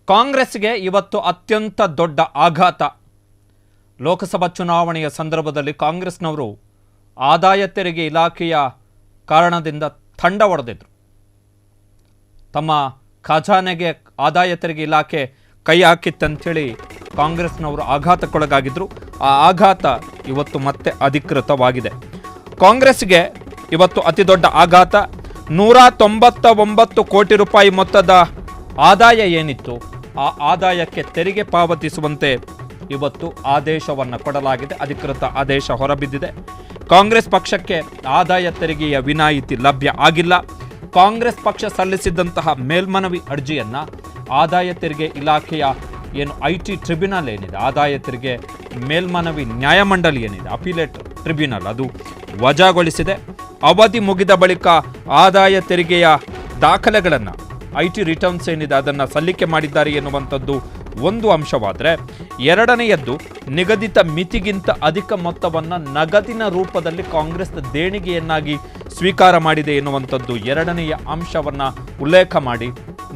ಕಾಂಗ್ರೆಸ್ಗೆ ಇವತ್ತು ಅತ್ಯಂತ ದೊಡ್ಡ ಆಘಾತ. ಲೋಕಸಭಾ ಚುನಾವಣೆಯ ಸಂದರ್ಭದಲ್ಲಿ ಕಾಂಗ್ರೆಸ್ನವರು ಆದಾಯ ತೆರಿಗೆ ಇಲಾಖೆಯ ಕಾರಣದಿಂದ ತಂಡ ಹೊಡೆದಿದ್ರು. ತಮ್ಮ ಖಜಾನೆಗೆ ಆದಾಯ ತೆರಿಗೆ ಇಲಾಖೆ ಕೈ ಹಾಕಿತ್ತಂಥೇಳಿ ಕಾಂಗ್ರೆಸ್ನವರು ಆಘಾತಕ್ಕೊಳಗಾಗಿದ್ದರು. ಆ ಆಘಾತ ಇವತ್ತು ಮತ್ತೆ ಅಧಿಕೃತವಾಗಿದೆ. ಕಾಂಗ್ರೆಸ್ಗೆ ಇವತ್ತು ಅತಿ ದೊಡ್ಡ ಆಘಾತ. 199 ಕೋಟಿ ರೂಪಾಯಿ ಮೊತ್ತದ ಆದಾಯ ಏನಿತ್ತು ಆ ಆದಾಯಕ್ಕೆ ತೆರಿಗೆ ಪಾವತಿಸುವಂತೆ ಇವತ್ತು ಆದೇಶವನ್ನು ಕೊಡಲಾಗಿದೆ. ಅಧಿಕೃತ ಆದೇಶ ಹೊರಬಿದ್ದಿದೆ. ಕಾಂಗ್ರೆಸ್ ಪಕ್ಷಕ್ಕೆ ಆದಾಯ ತೆರಿಗೆಯ ವಿನಾಯಿತಿ ಲಭ್ಯ ಆಗಿಲ್ಲ. ಕಾಂಗ್ರೆಸ್ ಪಕ್ಷ ಸಲ್ಲಿಸಿದ್ದಂತಹ ಮೇಲ್ಮನವಿ ಅರ್ಜಿಯನ್ನು ಆದಾಯ ತೆರಿಗೆ ಇಲಾಖೆಯ IT ಟ್ರಿಬ್ಯುನಲ್ ಏನಿದೆ, ಆದಾಯ ತೆರಿಗೆ ಮೇಲ್ಮನವಿ ನ್ಯಾಯಮಂಡಳಿ ಏನಿದೆ, ಅಪಿಲೇಟ್ ಟ್ರಿಬ್ಯುನಲ್, ಅದು ವಜಾಗೊಳಿಸಿದೆ. ಅವಧಿ ಮುಗಿದ ಬಳಿಕ ಆದಾಯ ತೆರಿಗೆಯ ದಾಖಲೆಗಳನ್ನು IT ರಿಟರ್ನ್ಸ್ ಏನಿದೆ ಅದನ್ನು ಸಲ್ಲಿಕೆ ಮಾಡಿದ್ದಾರೆ ಎನ್ನುವಂಥದ್ದು ಒಂದು ಅಂಶವಾದರೆ, ಎರಡನೆಯದ್ದು ನಿಗದಿತ ಮಿತಿಗಿಂತ ಅಧಿಕ ಮೊತ್ತವನ್ನು ನಗದಿನ ರೂಪದಲ್ಲಿ ಕಾಂಗ್ರೆಸ್ ದೇಣಿಗೆಯನ್ನಾಗಿ ಸ್ವೀಕಾರ ಮಾಡಿದೆ ಎನ್ನುವಂಥದ್ದು ಎರಡನೆಯ ಅಂಶವನ್ನು ಉಲ್ಲೇಖ ಮಾಡಿ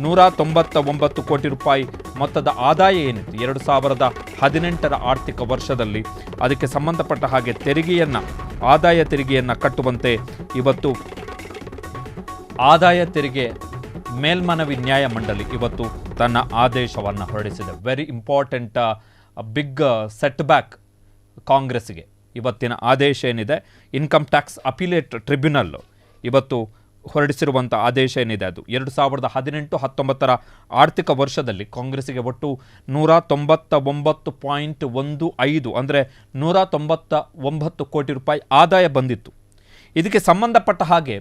199 ಕೋಟಿ ರೂಪಾಯಿ ಮೊತ್ತದ ಆದಾಯ ಏನಿತ್ತು 2018ರ ಆರ್ಥಿಕ ವರ್ಷದಲ್ಲಿ ಅದಕ್ಕೆ ಸಂಬಂಧಪಟ್ಟ ಹಾಗೆ ಆದಾಯ ತೆರಿಗೆಯನ್ನು ಕಟ್ಟುವಂತೆ ಇವತ್ತು ಆದಾಯ ತೆರಿಗೆ ಮೇಲ್ಮನವಿ ನ್ಯಾಯಮಂಡಳಿ ಇವತ್ತು ತನ್ನ ಆದೇಶವನ್ನು ಹೊರಡಿಸಿದೆ. Very important, big setback ಕಾಂಗ್ರೆಸ್ಗೆ. ಇವತ್ತಿನ ಆದೇಶ ಏನಿದೆ, ಇನ್ಕಮ್ ಟ್ಯಾಕ್ಸ್ ಅಪಿಲೇಟ್ ಟ್ರಿಬ್ಯುನಲ್ ಇವತ್ತು ಹೊರಡಿಸಿರುವಂಥ ಆದೇಶ ಏನಿದೆ ಅದು 2018-19ರ ಆರ್ಥಿಕ ವರ್ಷದಲ್ಲಿ ಕಾಂಗ್ರೆಸ್ಸಿಗೆ ಒಟ್ಟು 199.15 ಅಂದರೆ 199 ಕೋಟಿ ರೂಪಾಯಿ ಆದಾಯ ಬಂದಿತ್ತು. ಇದಕ್ಕೆ ಸಂಬಂಧಪಟ್ಟ ಹಾಗೆ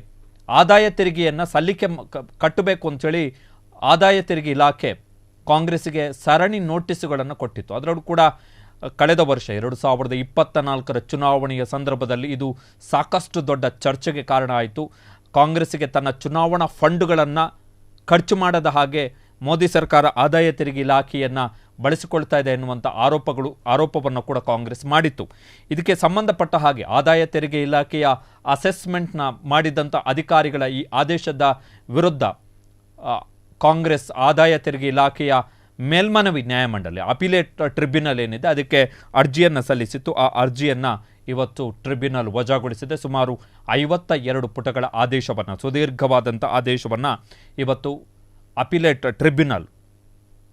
ಆದಾಯ ತೆರಿಗೆಯನ್ನು ಕಟ್ಟಬೇಕು ಅಂಥೇಳಿ ಆದಾಯ ತೆರಿಗೆ ಇಲಾಖೆ ಕಾಂಗ್ರೆಸ್ಸಿಗೆ ಸರಣಿ ನೋಟಿಸುಗಳನ್ನು ಕೊಟ್ಟಿತ್ತು. ಅದರಲ್ಲೂ ಕೂಡ ಕಳೆದ ವರ್ಷ 2024ರ ಚುನಾವಣೆಯ ಸಂದರ್ಭದಲ್ಲಿ ಇದು ಸಾಕಷ್ಟು ದೊಡ್ಡ ಚರ್ಚೆಗೆ ಕಾರಣ ಆಯಿತು. ಕಾಂಗ್ರೆಸ್ಸಿಗೆ ತನ್ನ ಚುನಾವಣಾ ಫಂಡ್ಗಳನ್ನು ಖರ್ಚು ಮಾಡದ ಹಾಗೆ ಮೋದಿ ಸರ್ಕಾರ ಆದಾಯ ತೆರಿಗೆ ಇಲಾಖೆಯನ್ನು ಬಳಸಿಕೊಳ್ತಾ ಇದೆ ಎನ್ನುವಂಥ ಆರೋಪವನ್ನು ಕೂಡ ಕಾಂಗ್ರೆಸ್ ಮಾಡಿತ್ತು. ಇದಕ್ಕೆ ಸಂಬಂಧಪಟ್ಟ ಹಾಗೆ ಆದಾಯ ತೆರಿಗೆ ಇಲಾಖೆಯ ಅಸೆಸ್ಮೆಂಟ್ನ ಮಾಡಿದಂಥ ಅಧಿಕಾರಿಗಳ ಈ ಆದೇಶದ ವಿರುದ್ಧ ಕಾಂಗ್ರೆಸ್ ಆದಾಯ ತೆರಿಗೆ ಇಲಾಖೆಯ ಮೇಲ್ಮನವಿ ನ್ಯಾಯಮಂಡಳಿ ಅಪಿಲೇಟ್ ಟ್ರಿಬ್ಯುನಲ್ ಏನಿದೆ ಅದಕ್ಕೆ ಅರ್ಜಿಯನ್ನು ಸಲ್ಲಿಸಿತ್ತು. ಆ ಅರ್ಜಿಯನ್ನು ಇವತ್ತು ಟ್ರಿಬ್ಯುನಲ್ ವಜಾಗೊಳಿಸಿದೆ. ಸುಮಾರು 52 ಪುಟಗಳ ಆದೇಶವನ್ನು, ಸುದೀರ್ಘವಾದಂಥ ಆದೇಶವನ್ನು ಇವತ್ತು ಅಪಿಲೇಟ್ ಟ್ರಿಬ್ಯುನಲ್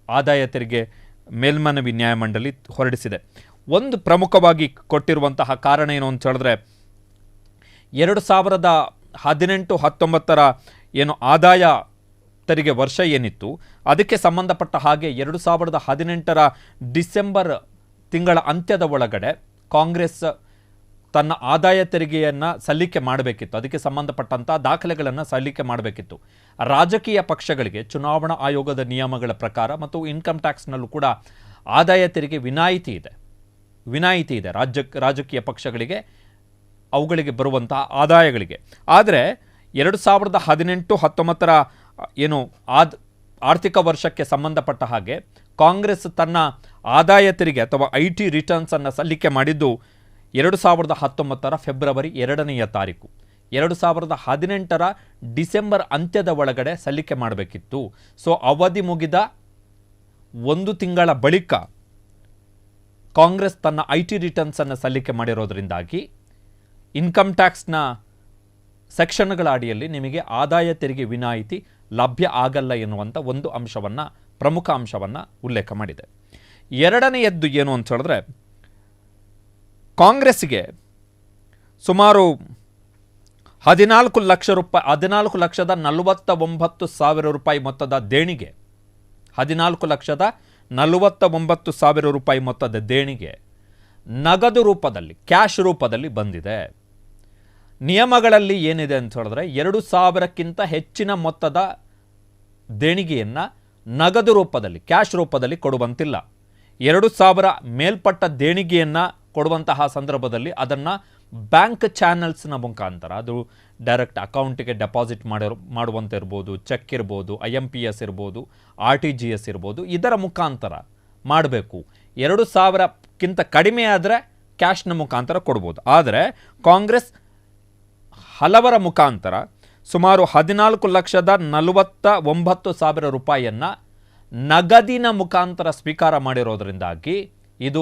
ಆದಾಯ ತೆರಿಗೆ ಮೇಲ್ಮನವಿ ನ್ಯಾಯಮಂಡಳಿ ಹೊರಡಿಸಿದೆ. ಒಂದು ಪ್ರಮುಖವಾಗಿ ಕೊಟ್ಟಿರುವಂತಹ ಕಾರಣ ಏನು ಅಂತ ಹೇಳಿದ್ರೆ, 2018-19ರ ಆದಾಯ ತೆರಿಗೆ ವರ್ಷ ಏನಿತ್ತು ಅದಕ್ಕೆ ಸಂಬಂಧಪಟ್ಟ ಹಾಗೆ 2018ರ ಡಿಸೆಂಬರ್ ತಿಂಗಳ ಅಂತ್ಯದ ಒಳಗಡೆ ಕಾಂಗ್ರೆಸ್ ತನ್ನ ಆದಾಯ ತೆರಿಗೆಯನ್ನು ಸಲ್ಲಿಕೆ ಮಾಡಬೇಕಿತ್ತು. ಅದಕ್ಕೆ ಸಂಬಂಧಪಟ್ಟಂಥ ದಾಖಲೆಗಳನ್ನು ಸಲ್ಲಿಕೆ ಮಾಡಬೇಕಿತ್ತು. ರಾಜಕೀಯ ಪಕ್ಷಗಳಿಗೆ ಚುನಾವಣಾ ಆಯೋಗದ ನಿಯಮಗಳ ಪ್ರಕಾರ ಮತ್ತು ಇನ್ಕಮ್ ಟ್ಯಾಕ್ಸ್ನಲ್ಲೂ ಕೂಡ ಆದಾಯ ತೆರಿಗೆ ವಿನಾಯಿತಿ ಇದೆ ರಾಜಕೀಯ ಪಕ್ಷಗಳಿಗೆ, ಅವುಗಳಿಗೆ ಬರುವಂತಹ ಆದಾಯಗಳಿಗೆ. ಆದರೆ 2018-19ರ ಆರ್ಥಿಕ ವರ್ಷಕ್ಕೆ ಸಂಬಂಧಪಟ್ಟ ಹಾಗೆ ಕಾಂಗ್ರೆಸ್ ತನ್ನ ಆದಾಯ ತೆರಿಗೆ ಅಥವಾ IT ರಿಟರ್ನ್ಸನ್ನು ಸಲ್ಲಿಕೆ ಮಾಡಿದ್ದು 2019ರ ಫೆಬ್ರವರಿ 2ನೇ ತಾರೀಕು. 2018ರ ಡಿಸೆಂಬರ್ ಅಂತ್ಯದ ಒಳಗಡೆ ಸಲ್ಲಿಕೆ ಮಾಡಬೇಕಿತ್ತು. ಸೊ ಅವಧಿ ಮುಗಿದ 1 ತಿಂಗಳ ಬಳಿಕ ಕಾಂಗ್ರೆಸ್ ತನ್ನ IT ರಿಟರ್ನ್ಸನ್ನು ಸಲ್ಲಿಕೆ ಮಾಡಿರೋದ್ರಿಂದಾಗಿ ಇನ್ಕಮ್ ಟ್ಯಾಕ್ಸ್ನ ಸೆಕ್ಷನ್ಗಳ ಅಡಿಯಲ್ಲಿ ನಿಮಗೆ ಆದಾಯ ತೆರಿಗೆ ವಿನಾಯಿತಿ ಲಭ್ಯ ಆಗಲ್ಲ ಎನ್ನುವಂಥ ಒಂದು ಪ್ರಮುಖ ಅಂಶವನ್ನು ಉಲ್ಲೇಖ ಮಾಡಿದೆ. ಎರಡನೆಯದ್ದು ಏನು ಅಂತ ಹೇಳಿದ್ರೆ, ಕಾಂಗ್ರೆಸ್ಸಿಗೆ ಸುಮಾರು 14,49,000 ರೂಪಾಯಿ ಮೊತ್ತದ ದೇಣಿಗೆ, 14,49,000 ರೂಪಾಯಿ ಮೊತ್ತದ ದೇಣಿಗೆ ನಗದು ರೂಪದಲ್ಲಿ, ಕ್ಯಾಶ್ ರೂಪದಲ್ಲಿ ಬಂದಿದೆ. ನಿಯಮಗಳಲ್ಲಿ ಏನಿದೆ ಅಂತ ಹೇಳಿದ್ರೆ 2,000ಕ್ಕಿಂತ ಹೆಚ್ಚಿನ ಮೊತ್ತದ ದೇಣಿಗೆಯನ್ನು ನಗದು ರೂಪದಲ್ಲಿ, ಕ್ಯಾಶ್ ರೂಪದಲ್ಲಿ ಕೊಡುವಂತಿಲ್ಲ. 2,000 ಮೇಲ್ಪಟ್ಟ ದೇಣಿಗೆಯನ್ನು ಕೊಡುವಂತಹ ಸಂದರ್ಭದಲ್ಲಿ ಅದನ್ನು ಬ್ಯಾಂಕ್ ಚಾನಲ್ಸ್ನ ಮುಖಾಂತರ, ಅದು ಡೈರೆಕ್ಟ್ ಅಕೌಂಟಿಗೆ ಡೆಪಾಸಿಟ್ ಮಾಡುವಂತೆ ಇರ್ಬೋದು, ಚೆಕ್ ಇರ್ಬೋದು, IMPS ಇರ್ಬೋದು, RTGS ಇರ್ಬೋದು, ಇದರ ಮುಖಾಂತರ ಮಾಡಬೇಕು. 2,000ಕ್ಕಿಂತ ಕಡಿಮೆ ಆದರೆ ಕ್ಯಾಶ್ನ ಮುಖಾಂತರ ಕೊಡ್ಬೋದು. ಆದರೆ ಕಾಂಗ್ರೆಸ್ ಹಲವರ ಮುಖಾಂತರ ಸುಮಾರು 14,49,000 ರೂಪಾಯಿಯನ್ನು ನಗದಿನ ಮುಖಾಂತರ ಸ್ವೀಕಾರ ಮಾಡಿರೋದ್ರಿಂದಾಗಿ ಇದು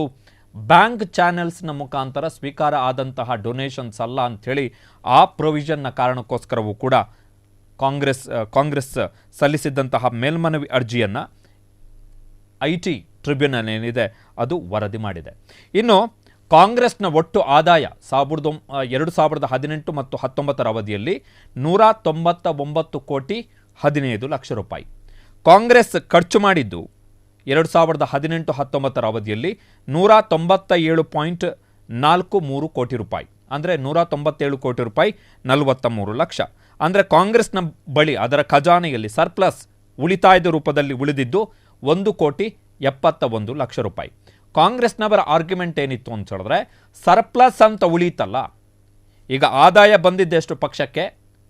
ಬ್ಯಾಂಕ್ ಚಾನೆಲ್ಸ್ನ ಮುಖಾಂತರ ಸ್ವೀಕಾರ ಆದಂತಹ ಡೊನೇಷನ್ಸ್ ಅಲ್ಲ ಅಂಥೇಳಿ ಆ ಪ್ರೊವಿಷನ್ನ ಕಾರಣಕ್ಕೋಸ್ಕರವೂ ಕೂಡ ಕಾಂಗ್ರೆಸ್ ಸಲ್ಲಿಸಿದ್ದಂತಹ ಮೇಲ್ಮನವಿ ಅರ್ಜಿಯನ್ನು IT ಟ್ರಿಬ್ಯುನಲ್ ಏನಿದೆ ಅದು ವರದಿ ಮಾಡಿದೆ. ಇನ್ನು ಕಾಂಗ್ರೆಸ್ನ ಒಟ್ಟು ಆದಾಯ 2018 ಮತ್ತು 19 ಅವಧಿಯಲ್ಲಿ 199 ಕೋಟಿ 15 ಲಕ್ಷ ರೂಪಾಯಿ. ಕಾಂಗ್ರೆಸ್ ಖರ್ಚು ಮಾಡಿದ್ದು 2018-19 ಅವಧಿಯಲ್ಲಿ 197.43 ಕೋಟಿ ರೂಪಾಯಿ, ಅಂದರೆ 197 ಕೋಟಿ ರೂಪಾಯಿ 43 ಲಕ್ಷ. ಅಂದರೆ ಕಾಂಗ್ರೆಸ್ನ ಬಳಿ ಅದರ ಖಜಾನೆಯಲ್ಲಿ ಸರ್ಪ್ಲಸ್ ಉಳಿತಾಯದ ರೂಪದಲ್ಲಿ ಉಳಿದಿದ್ದು 1,71 ಲಕ್ಷ ರೂಪಾಯಿ. ಕಾಂಗ್ರೆಸ್ನವರ ಆರ್ಗ್ಯುಮೆಂಟ್ ಏನಿತ್ತು ಅಂತ ಹೇಳಿದ್ರೆ, ಸರ್ಪ್ಲಸ್ ಅಂತ ಉಳಿತಲ್ಲ, ಈಗ ಆದಾಯ ಬಂದಿದ್ದೆಷ್ಟು ಪಕ್ಷಕ್ಕೆ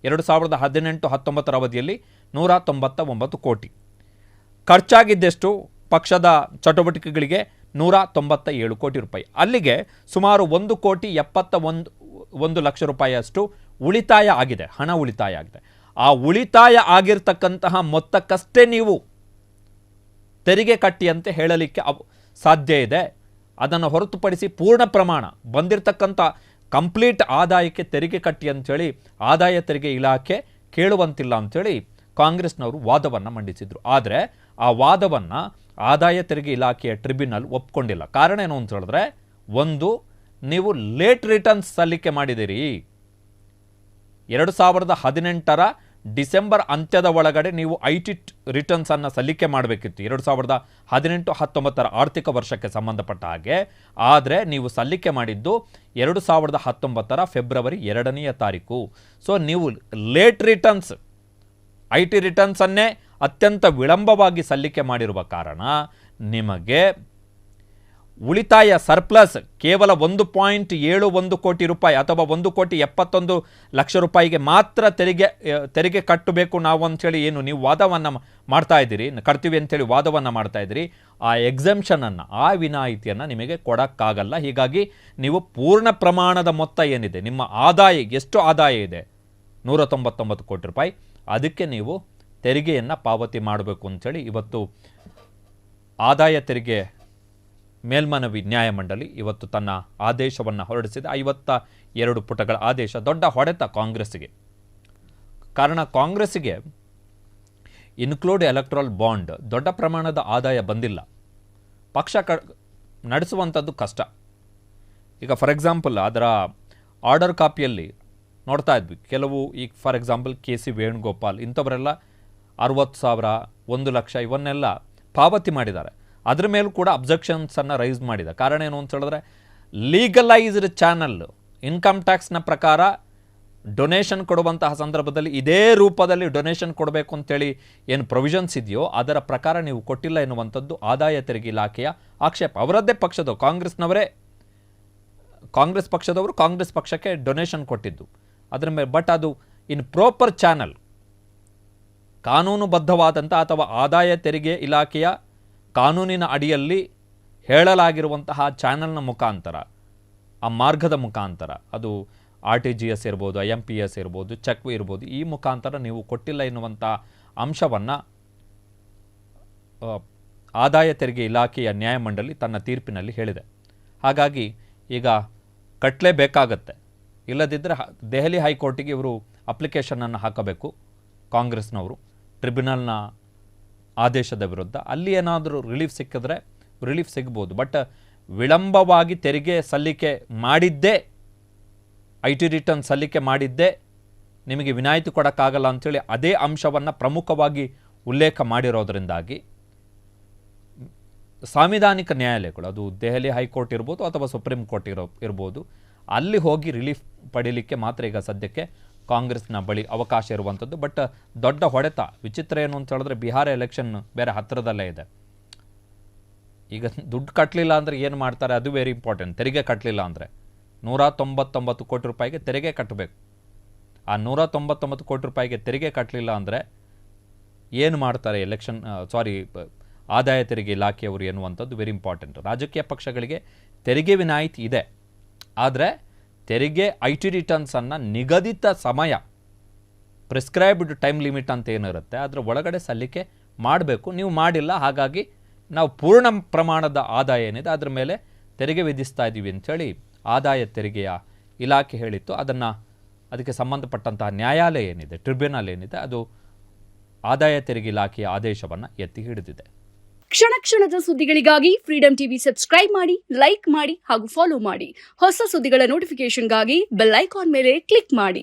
2018-19 ಅವಧಿಯಲ್ಲಿ 199 ಕೋಟಿ, ಖರ್ಚಾಗಿದ್ದೆಷ್ಟು ಪಕ್ಷದ ಚಟುವಟಿಕೆಗಳಿಗೆ 197 ಕೋಟಿ ರೂಪಾಯಿ. ಅಲ್ಲಿಗೆ ಸುಮಾರು 1,71 ಲಕ್ಷ ರೂಪಾಯಿಯಷ್ಟು ಉಳಿತಾಯ ಆಗಿದೆ, ಹಣ ಉಳಿತಾಯ ಆಗಿದೆ. ಆ ಉಳಿತಾಯ ಆಗಿರ್ತಕ್ಕಂತಹ ಮೊತ್ತಕ್ಕಷ್ಟೇ ನೀವು ತೆರಿಗೆ ಕಟ್ಟಿ ಅಂತ ಹೇಳಲಿಕ್ಕೆ ಸಾಧ್ಯ ಇದೆ. ಅದನ್ನು ಹೊರತುಪಡಿಸಿ ಪೂರ್ಣ ಪ್ರಮಾಣ ಬಂದಿರತಕ್ಕಂಥ ಕಂಪ್ಲೀಟ್ ಆದಾಯಕ್ಕೆ ತೆರಿಗೆ ಕಟ್ಟಿ ಅಂಥೇಳಿ ಆದಾಯ ತೆರಿಗೆ ಇಲಾಖೆ ಕೇಳುವಂತಿಲ್ಲ ಅಂಥೇಳಿ ಕಾಂಗ್ರೆಸ್ನವರು ವಾದವನ್ನು ಮಂಡಿಸಿದರು. ಆದರೆ ಆ ವಾದವನ್ನು ಆದಾಯ ತೆರಿಗೆ ಇಲಾಖೆಯ ಟ್ರಿಬ್ಯುನಲ್ ಒಪ್ಕೊಂಡಿಲ್ಲ. ಕಾರಣ ಏನು ಅಂತ ಹೇಳಿದ್ರೆ, ಒಂದು, ನೀವು ಲೇಟ್ ರಿಟರ್ನ್ಸ್ ಸಲ್ಲಿಕೆ ಮಾಡಿದಿರಿ. 2018 ಡಿಸೆಂಬರ್ ಅಂತ್ಯದ ಒಳಗಡೆ ನೀವು IT ರಿಟರ್ನ್ಸನ್ನು ಸಲ್ಲಿಕೆ ಮಾಡಬೇಕಿತ್ತು 2018-19 ಆರ್ಥಿಕ ವರ್ಷಕ್ಕೆ ಸಂಬಂಧಪಟ್ಟ ಹಾಗೆ. ಆದರೆ ನೀವು ಸಲ್ಲಿಕೆ ಮಾಡಿದ್ದು 2019 ಫೆಬ್ರವರಿ 2ನೇ ತಾರೀಕು. ಸೊ ನೀವು ಲೇಟ್ ರಿಟರ್ನ್ಸ್ IT ರಿಟರ್ನ್ಸನ್ನೇ ಅತ್ಯಂತ ವಿಳಂಬವಾಗಿ ಸಲ್ಲಿಕೆ ಮಾಡಿರುವ ಕಾರಣ ನಿಮಗೆ ಉಳಿತಾಯ ಸರ್ಪ್ಲಸ್ ಕೇವಲ 1.71 ಕೋಟಿ ರೂಪಾಯಿ ಅಥವಾ 1,71 ಲಕ್ಷ ರೂಪಾಯಿಗೆ ಮಾತ್ರ ತೆರಿಗೆ ಕಟ್ಟಬೇಕು ನಾವು ಅಂಥೇಳಿ ಏನು ನೀವು ವಾದವನ್ನು ಮಾಡ್ತಾ ಇದ್ದೀರಿ, ಕಟ್ತೀವಿ ಅಂಥೇಳಿ ವಾದವನ್ನು ಮಾಡ್ತಾ ಇದ್ದೀರಿ. ಆ ಎಕ್ಸೆಂಪ್ಷನನ್ನು, ಆ ವಿನಾಯಿತಿಯನ್ನು ನಿಮಗೆ ಕೊಡೋಕ್ಕಾಗಲ್ಲ. ಹೀಗಾಗಿ ನೀವು ಪೂರ್ಣ ಪ್ರಮಾಣದ ಮೊತ್ತ ಏನಿದೆ, ನಿಮ್ಮ ಆದಾಯ ಎಷ್ಟು ಆದಾಯ ಇದೆ 199 ಕೋಟಿ ರೂಪಾಯಿ, ಅದಕ್ಕೆ ನೀವು ತೆರಿಗೆಯನ್ನು ಪಾವತಿ ಮಾಡಬೇಕು ಅಂಥೇಳಿ ಇವತ್ತು ಆದಾಯ ತೆರಿಗೆ ಮೇಲ್ಮನವಿ ನ್ಯಾಯಮಂಡಳಿ ಇವತ್ತು ತನ್ನ ಆದೇಶವನ್ನು ಹೊರಡಿಸಿದೆ. 52 ಪುಟಗಳ ಆದೇಶ. ದೊಡ್ಡ ಹೊಡೆತ ಕಾಂಗ್ರೆಸ್ಸಿಗೆ. ಕಾರಣ ಕಾಂಗ್ರೆಸ್ಸಿಗೆ ಇನ್ಕ್ಲೂಡ್ ಎಲೆಕ್ಟ್ರಲ್ ಬಾಂಡ್ ದೊಡ್ಡ ಪ್ರಮಾಣದ ಆದಾಯ ಬಂದಿಲ್ಲ, ಪಕ್ಷ ನಡೆಸುವಂಥದ್ದು ಕಷ್ಟ. ಈಗ ಫಾರ್ ಎಕ್ಸಾಂಪಲ್ ಅದರ ಆರ್ಡರ್ ಕಾಪಿಯಲ್ಲಿ ನೋಡ್ತಾ ಇದ್ವಿ, ಕೆಲವು ಈಗ ಫಾರ್ ಎಕ್ಸಾಂಪಲ್ KC ವೇಣುಗೋಪಾಲ್ ಇಂಥವರೆಲ್ಲ 60,000, 1 ಲಕ್ಷ ಇವನ್ನೆಲ್ಲ ಪಾವತಿ ಮಾಡಿದ್ದಾರೆ. ಅದ್ರ ಮೇಲೂ ಕೂಡ ಅಬ್ಜೆಕ್ಷನ್ಸನ್ನು ರೈಸ್ ಮಾಡಿದೆ. ಕಾರಣ ಏನು ಅಂತ ಹೇಳಿದ್ರೆ, ಲೀಗಲೈಸ್ಡ್ ಚಾನಲ್ ಇನ್ಕಮ್ ಟ್ಯಾಕ್ಸ್ನ ಪ್ರಕಾರ ಡೊನೇಷನ್ ಕೊಡುವಂತಹ ಸಂದರ್ಭದಲ್ಲಿ ಇದೇ ರೂಪದಲ್ಲಿ ಡೊನೇಷನ್ ಕೊಡಬೇಕು ಅಂತೇಳಿ ಏನು ಪ್ರೊವಿಷನ್ಸ್ ಇದೆಯೋ ಅದರ ಪ್ರಕಾರ ನೀವು ಕೊಟ್ಟಿಲ್ಲ ಎನ್ನುವಂಥದ್ದು ಆದಾಯ ತೆರಿಗೆ ಇಲಾಖೆಯ ಆಕ್ಷೇಪ. ಅವರದ್ದೇ ಪಕ್ಷದವರು, ಕಾಂಗ್ರೆಸ್ ಪಕ್ಷದವರು ಕಾಂಗ್ರೆಸ್ ಪಕ್ಷಕ್ಕೆ ಡೊನೇಷನ್ ಕೊಟ್ಟಿದ್ದು ಅದರ ಮೇಲೆ. ಬಟ್ ಅದು ಇನ್ ಪ್ರಾಪರ್ ಚಾನಲ್, ಕಾನೂನುಬದ್ಧವಾದಂಥ ಅಥವಾ ಆದಾಯ ತೆರಿಗೆ ಇಲಾಖೆಯ ಕಾನೂನಿನ ಅಡಿಯಲ್ಲಿ ಹೇಳಲಾಗಿರುವಂತಹ ಚಾನಲ್ನ ಮುಖಾಂತರ, ಆ ಮಾರ್ಗದ ಮುಖಾಂತರ, ಅದು RTGS ಇರ್ಬೋದು, IMPS ಇರ್ಬೋದು, ಚೆಕ್ ಇರ್ಬೋದು, ಈ ಮುಖಾಂತರ ನೀವು ಕೊಟ್ಟಿಲ್ಲ ಎನ್ನುವಂಥ ಅಂಶವನ್ನು ಆದಾಯ ತೆರಿಗೆ ಇಲಾಖೆಯ ನ್ಯಾಯಮಂಡಳಿ ತನ್ನ ತೀರ್ಪಿನಲ್ಲಿ ಹೇಳಿದೆ. ಹಾಗಾಗಿ ಈಗ ಕಟ್ಟಲೇಬೇಕಾಗತ್ತೆ. ಇಲ್ಲದಿದ್ದರೆ ದೆಹಲಿ ಹೈಕೋರ್ಟಿಗೆ ಇವರು ಅಪ್ಲಿಕೇಶನನ್ನು ಹಾಕಬೇಕು ಕಾಂಗ್ರೆಸ್ನವರು ಟ್ರಿಬ್ಯುನಲ್ನ ಆದೇಶದ ವಿರುದ್ಧ. ಅಲ್ಲಿ ಏನಾದರೂ ರಿಲೀಫ್ ಸಿಕ್ಕಿದ್ರೆ ರಿಲೀಫ್ ಸಿಗ್ಬೋದು. ಬಟ್ ವಿಳಂಬವಾಗಿ ತೆರಿಗೆ ಸಲ್ಲಿಕೆ ಮಾಡಿದ್ದೇ, IT ರಿಟರ್ನ್ ಸಲ್ಲಿಕೆ ಮಾಡಿದ್ದೇ ನಿಮಗೆ ವಿನಾಯಿತಿ ಕೊಡೋಕ್ಕಾಗಲ್ಲ ಅಂಥೇಳಿ ಅದೇ ಅಂಶವನ್ನು ಪ್ರಮುಖವಾಗಿ ಉಲ್ಲೇಖ ಮಾಡಿರೋದ್ರಿಂದಾಗಿ ಸಾಂವಿಧಾನಿಕ ನ್ಯಾಯಾಲಯಗಳು, ಅದು ದೆಹಲಿ ಹೈಕೋರ್ಟ್ ಇರ್ಬೋದು ಅಥವಾ ಸುಪ್ರೀಂ ಕೋರ್ಟ್ ಇರ್ಬೋದು, ಅಲ್ಲಿ ಹೋಗಿ ರಿಲೀಫ್ ಪಡೀಲಿಕ್ಕೆ ಮಾತ್ರ ಈಗ ಸದ್ಯಕ್ಕೆ ಕಾಂಗ್ರೆಸ್ನ ಬಳಿ ಅವಕಾಶ ಇರುವಂಥದ್ದು. ಬಟ್ ದೊಡ್ಡ ಹೊಡೆತ. ವಿಚಿತ್ರ ಏನು ಅಂತ ಹೇಳಿದ್ರೆ, ಬಿಹಾರ ಎಲೆಕ್ಷನ್ ಬೇರೆ ಹತ್ತಿರದಲ್ಲೇ ಇದೆ. ಈಗ ದುಡ್ಡು ಕಟ್ಟಲಿಲ್ಲ ಅಂದರೆ ಏನು ಮಾಡ್ತಾರೆ, ಅದು ವೆರಿ ಇಂಪಾರ್ಟೆಂಟ್. ತೆರಿಗೆ ಕಟ್ಟಲಿಲ್ಲ ಅಂದರೆ 199 ಕೋಟಿ ರೂಪಾಯಿಗೆ ತೆರಿಗೆ ಕಟ್ಟಬೇಕು. ಆ 199 ಕೋಟಿ ರೂಪಾಯಿಗೆ ತೆರಿಗೆ ಕಟ್ಟಲಿಲ್ಲ ಅಂದರೆ ಏನು ಮಾಡ್ತಾರೆ ಆದಾಯ ತೆರಿಗೆ ಇಲಾಖೆಯವರು ಎನ್ನುವಂಥದ್ದು ವೆರಿ ಇಂಪಾರ್ಟೆಂಟ್. ರಾಜಕೀಯ ಪಕ್ಷಗಳಿಗೆ ತೆರಿಗೆ ವಿನಾಯಿತಿ ಇದೆ, ಆದರೆ ತೆರಿಗೆ IT ರಿಟರ್ನ್ಸನ್ನು ನಿಗದಿತ ಸಮಯ, ಪ್ರಿಸ್ಕ್ರೈಬ್ಡ್ ಟೈಮ್ ಲಿಮಿಟ್ ಅಂತ ಏನಿರುತ್ತೆ ಅದರ ಒಳಗಡೆ ಸಲ್ಲಿಕೆ ಮಾಡಬೇಕು, ನೀವು ಮಾಡಿಲ್ಲ, ಹಾಗಾಗಿ ನಾವು ಪೂರ್ಣ ಪ್ರಮಾಣದ ಆದಾಯ ಏನಿದೆ ಅದರ ಮೇಲೆ ತೆರಿಗೆ ವಿಧಿಸ್ತಾ ಇದ್ದೀವಿ ಅಂಥೇಳಿ ಆದಾಯ ತೆರಿಗೆಯ ಇಲಾಖೆ ಹೇಳಿತ್ತು. ಅದಕ್ಕೆ ಸಂಬಂಧಪಟ್ಟಂತಹ ನ್ಯಾಯಾಲಯ ಏನಿದೆ, ಟ್ರಿಬ್ಯುನಲ್ ಏನಿದೆ, ಅದು ಆದಾಯ ತೆರಿಗೆ ಇಲಾಖೆಯ ಆದೇಶವನ್ನು ಎತ್ತಿ ಹಿಡಿದಿದೆ. ಕ್ಷಣ ಕ್ಷಣದ ಸುದ್ದಿಗಳಿಗಾಗಿ ಫ್ರೀಡಂ ಟಿವಿ ಸಬ್ಸ್ಕ್ರೈಬ್ ಮಾಡಿ, ಲೈಕ್ ಮಾಡಿ ಹಾಗೂ ಫಾಲೋ ಮಾಡಿ. ಹೊಸ ಸುದ್ದಿಗಳ ನೋಟಿಫಿಕೇಶನ್ಗಾಗಿ ಬೆಲ್ ಐಕಾನ್ ಮೇಲೆ ಕ್ಲಿಕ್ ಮಾಡಿ.